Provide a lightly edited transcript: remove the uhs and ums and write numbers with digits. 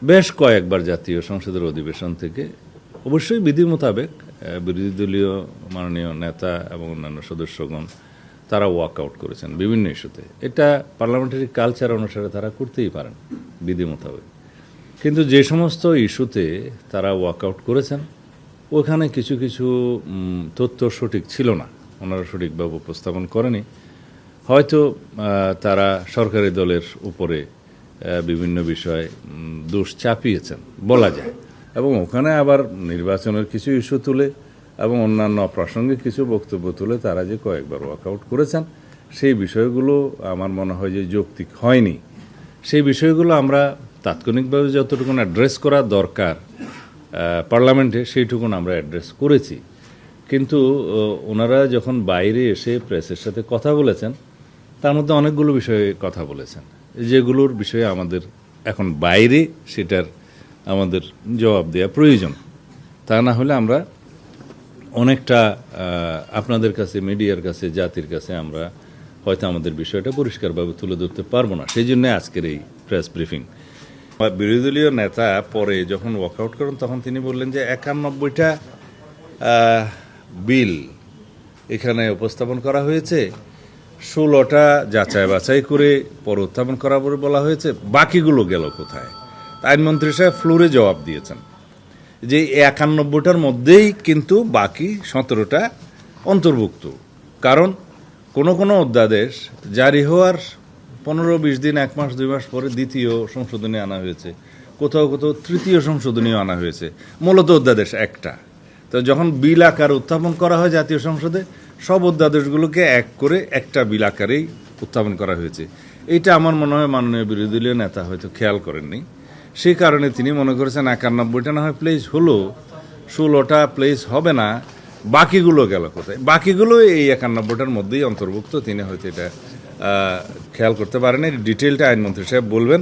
বেশ কয়েকবার জাতীয় সংসদের অধিবেশন থেকে অবশ্যই বিধি মোতাবেক বিরোধী দলীয় মাননীয় নেতা এবং অন্যান্য সদস্যগণ তারা ওয়াকআউট করেছেন বিভিন্ন ইস্যুতে। এটা পার্লামেন্টারি কালচার অনুসারে তারা করতেই পারেন বিধি মোতাবেক। কিন্তু যে সমস্ত ইস্যুতে তারা ওয়াকআউট করেছেন ওখানে কিছু কিছু তথ্য সঠিক ছিল না, ওনারা সঠিকভাবে উপস্থাপন করেনি। হয়তো তারা সরকারি দলের উপরে বিভিন্ন বিষয়ে দোষ চাপিয়েছেন বলা যায়, এবং ওখানে আবার নির্বাচনের কিছু ইস্যু তুলে এবং অন্যান্য প্রাসঙ্গিক কিছু বক্তব্য তুলে তারা যে কয়েকবার ওয়াকআউট করেছেন সেই বিষয়গুলো আমার মনে হয় যে যৌক্তিক হয়নি। সেই বিষয়গুলো আমরা তাৎক্ষণিকভাবে যতটুকু অ্যাড্রেস করা দরকার পার্লামেন্টে সেইটুকুন আমরা অ্যাড্রেস করেছি। কিন্তু ওনারা যখন বাইরে এসে প্রেসের সাথে কথা বলেছেন তার মধ্যে অনেকগুলো বিষয়ে কথা বলেছেন যেগুলোর বিষয়ে আমাদের এখন বাইরে সেটার আমাদের জবাব দেওয়া প্রয়োজন। তা না হলে আমরা অনেকটা আপনাদের কাছে, মিডিয়ার কাছে, জাতির কাছে আমরা হয়তো আমাদের বিষয়টা পরিষ্কারভাবে তুলে ধরতে পারবো না। সেই জন্য আজকের এই প্রেস ব্রিফিং। বিরোধী দলীয় নেতা পরে যখন ওয়াকআউট করেন তখন তিনি বললেন যে 91টা বিল এখানে উপস্থাপন করা হয়েছে, 16টা যাচাই বাছাই করে পরে উত্থাপন করা বলে বলা হয়েছে, বাকিগুলো গেল কোথায়? আইনমন্ত্রী সাহেব ফ্লোরে জবাব দিয়েছেন যে 91টার মধ্যেই কিন্তু বাকি 17টা অন্তর্ভুক্ত। কারণ কোনো কোনো অধ্যাদেশ জারি হওয়ার 15-20 দিন, 1 মাস 2 মাস পরে দ্বিতীয় সংশোধনী আনা হয়েছে, কোথাও কোথাও তৃতীয় সংশোধনীও আনা হয়েছে, মূলত অধ্যাদেশ একটা। তো যখন বিল আকার উত্থাপন করা হয় জাতীয় সংসদে, সব অধ্যাদেশগুলোকে এক করে একটা বিল আকারেই উত্থাপন করা হয়েছে। এইটা আমার মনে হয় মাননীয় বিরোধী দলীয় নেতা হয়তো খেয়াল করেননি। সেই কারণে তিনি মনে করেছেন 91টা না হয় প্লেস হলো, 16টা প্লেস হবে না, বাকিগুলো গেল কোথায়? বাকিগুলো এই 91টার মধ্যেই অন্তর্ভুক্ত। তিনি হয়তো এটা খেয়াল করতে পারেন। ডিটেলটা আইনমন্ত্রী সাহেব বলবেন।